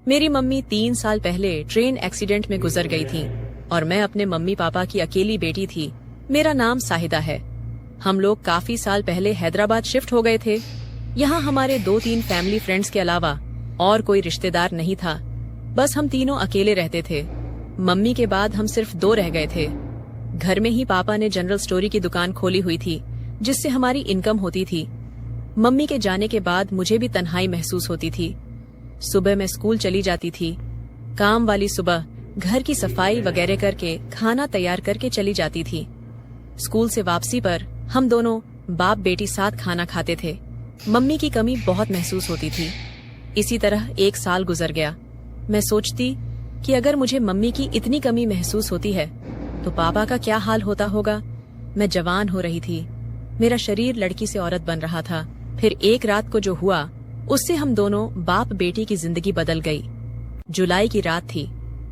मेरी मम्मी 3 साल पहले ट्रेन एक्सीडेंट में गुजर गई थी और मैं अपने मम्मी पापा की अकेली बेटी थी। मेरा नाम साहिदा है। हम लोग काफी साल पहले हैदराबाद शिफ्ट हो गए थे। यहाँ हमारे 2-3 फैमिली फ्रेंड्स के अलावा और कोई रिश्तेदार नहीं था। बस हम तीनों अकेले रहते थे। मम्मी के बाद हम सिर्फ 2 रह गए थे। घर में ही पापा ने जनरल स्टोरी की दुकान खोली हुई थी, जिससे हमारी इनकम होती थी। मम्मी के जाने के बाद मुझे भी तन्हाई महसूस होती थी। सुबह मैं स्कूल चली जाती थी। काम वाली सुबह घर की सफाई वगैरह करके खाना तैयार करके चली जाती थी। स्कूल से वापसी पर हम दोनों बाप बेटी साथ खाना खाते थे। मम्मी की कमी बहुत महसूस होती थी। इसी तरह 1 साल गुजर गया। मैं सोचती कि अगर मुझे मम्मी की इतनी कमी महसूस होती है तो पापा का क्या हाल होता होगा। मैं जवान हो रही थी। मेरा शरीर लड़की से औरत बन रहा था। फिर एक रात को जो हुआ उससे हम दोनों बाप बेटी की जिंदगी बदल गई। जुलाई की रात थी।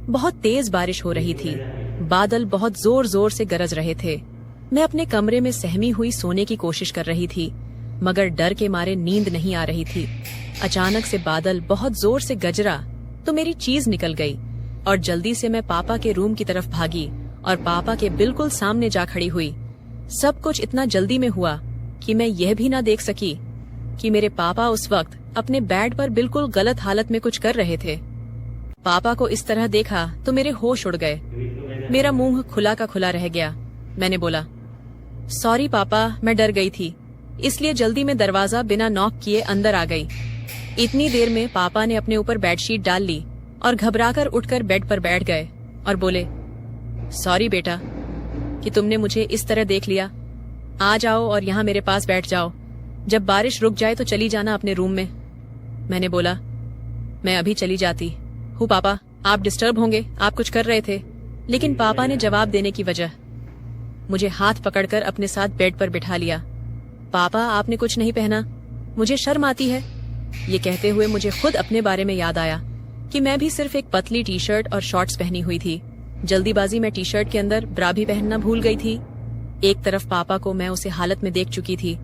बहुत तेज बारिश हो रही थी। बादल बहुत जोर जोर से गरज रहे थे। मैं अपने कमरे में सहमी हुई सोने की कोशिश कर रही थी, मगर डर के मारे नींद नहीं आ रही थी। अचानक से बादल बहुत जोर से गरजा तो मेरी चीज निकल गई और जल्दी से मैं पापा के रूम की तरफ भागी और पापा के बिल्कुल सामने जा खड़ी हुई। सब कुछ इतना जल्दी में हुआ कि मैं यह भी न देख सकी कि मेरे पापा उस वक्त अपने बेड पर बिल्कुल गलत हालत में कुछ कर रहे थे। पापा को इस तरह देखा तो मेरे होश उड़ गए। मेरा मुंह खुला का खुला रह गया। मैंने बोला, सॉरी पापा, मैं डर गई थी, इसलिए जल्दी में दरवाजा बिना नॉक किए अंदर आ गई। इतनी देर में पापा ने अपने ऊपर बेडशीट डाल ली और घबराकर उठकर बेड पर बैठ गए और बोले, सॉरी बेटा कि तुमने मुझे इस तरह देख लिया। आ जाओ और यहाँ मेरे पास बैठ जाओ। जब बारिश रुक जाए तो चली जाना अपने रूम में। मैंने बोला, मैं अभी चली जाती हूँ पापा, आप डिस्टर्ब होंगे, आप कुछ कर रहे थे। लेकिन पापा ने जवाब देने की वजह मुझे हाथ पकड़कर अपने साथ बेड पर बिठा लिया। पापा, आपने कुछ नहीं पहना, मुझे शर्म आती है। ये कहते हुए मुझे खुद अपने बारे में याद आया कि मैं भी सिर्फ एक पतली टी शर्ट और शॉर्ट्स पहनी हुई थी। जल्दीबाजी में टी शर्ट के अंदर ब्रा भी पहनना भूल गई थी। एक तरफ पापा को मैं उसे हालत में देख चुकी थी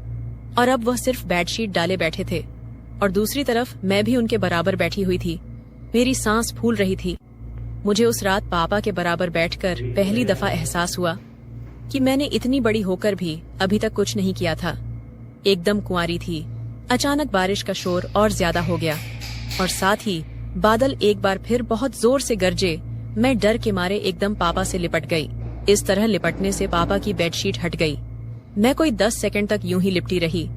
और अब वह सिर्फ बेडशीट डाले बैठे थे, और दूसरी तरफ मैं भी उनके बराबर बैठी हुई थी। मेरी सांस फूल रही थी। मुझे उस रात पापा के बराबर बैठकर पहली दफा एहसास हुआ कि मैंने इतनी बड़ी होकर भी अभी तक कुछ नहीं किया था। एकदम कुंवारी थी। अचानक बारिश का शोर और ज्यादा हो गया और साथ ही बादल एक बार फिर बहुत जोर से गरजे। मैं डर के मारे एकदम पापा से लिपट गई। इस तरह लिपटने से पापा की बेडशीट हट गई। मैं कोई 10 सेकंड तक यूं ही लिपटी रही।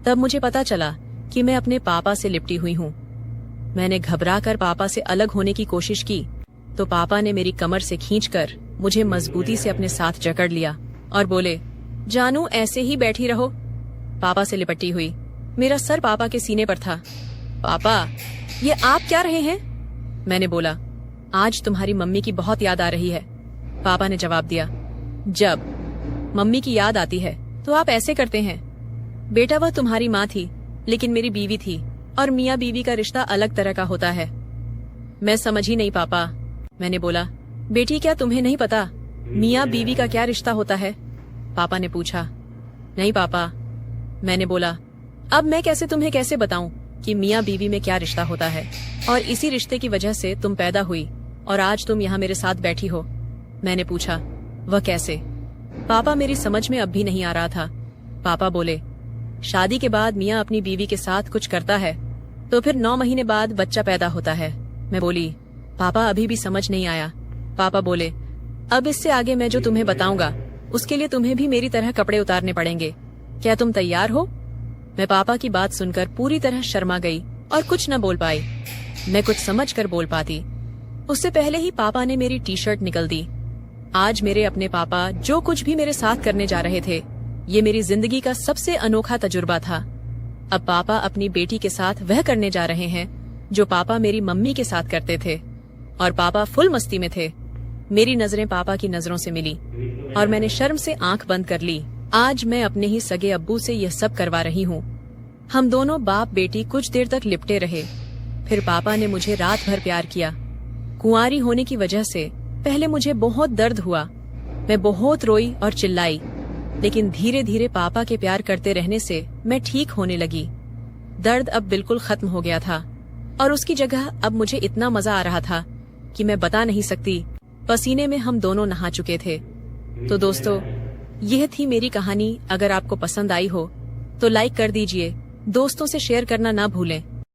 तब मुझे पता चला कि मैं अपने पापा से लिपटी हुई हूँ। मैंने घबराकर पापा से अलग होने की कोशिश की तो पापा ने मेरी कमर से खींचकर मुझे मजबूती से अपने साथ जकड़ लिया और बोले, जानू ऐसे ही बैठी रहो। पापा से लिपटी हुई। मेरा सर पापा के सीने पर था। पापा, ये आप क्या रहे हैं? मैंने बोला, आज तुम्हारी मम्मी की बहुत याद आ रही है। पापा ने जवाब दिया, जब मम्मी की याद आती है तो आप ऐसे करते हैं। बेटा, वह तुम्हारी माँ थी लेकिन मेरी बीवी थी, और मियाँ बीवी का रिश्ता अलग तरह का होता है। मैं समझ ही नहीं पापा। मैंने बोला, बेटी, क्या तुम्हें नहीं पता मियाँ बीवी का क्या रिश्ता होता है? पापा ने पूछा। नहीं पापा। मैंने बोला, अब मैं तुम्हें कैसे बताऊं कि मियाँ बीवी में क्या रिश्ता होता है, और इसी रिश्ते की वजह से तुम पैदा हुई और आज तुम यहाँ मेरे साथ बैठी हो। मैंने पूछा, वह कैसे? पापा, मेरी समझ में अब भी नहीं आ रहा था। पापा बोले, शादी के बाद मियाँ अपनी बीवी के साथ कुछ करता है तो फिर 9 महीने बाद बच्चा पैदा होता है। मैं बोली, पापा, अभी भी समझ नहीं आया। पापा बोले, अब इससे आगे मैं जो तुम्हें बताऊंगा उसके लिए तुम्हें भी मेरी तरह कपड़े उतारने पड़ेंगे। क्या तुम तैयार हो? मैं पापा की बात सुनकर पूरी तरह शर्मा गई और कुछ न बोल पाई। मैं कुछ समझ कर बोल पाती उससे पहले ही पापा ने मेरी टी शर्ट निकल दी। आज मेरे अपने पापा जो कुछ भी मेरे साथ करने जा रहे थे, ये मेरी जिंदगी का सबसे अनोखा तजुर्बा था। अब पापा अपनी बेटी के साथ वह करने जा रहे हैं जो पापा मेरी मम्मी के साथ करते थे, और पापा फुल मस्ती में थे। मेरी नजरें पापा की नजरों से मिली और मैंने शर्म से आंख बंद कर ली। आज मैं अपने ही सगे अब्बू से यह सब करवा रही हूँ। हम दोनों बाप बेटी कुछ देर तक लिपटे रहे। फिर पापा ने मुझे रात भर प्यार किया। कुंवारी होने की वजह से पहले मुझे बहुत दर्द हुआ। मैं बहुत रोई और चिल्लाई, लेकिन धीरे धीरे पापा के प्यार करते रहने से मैं ठीक होने लगी। दर्द अब बिल्कुल खत्म हो गया था। और उसकी जगह अब मुझे इतना मजा आ रहा था कि मैं बता नहीं सकती। पसीने में हम दोनों नहा चुके थे। तो दोस्तों, यह थी मेरी कहानी। अगर आपको पसंद आई हो तो लाइक कर दीजिए, दोस्तों से शेयर करना ना भूलें।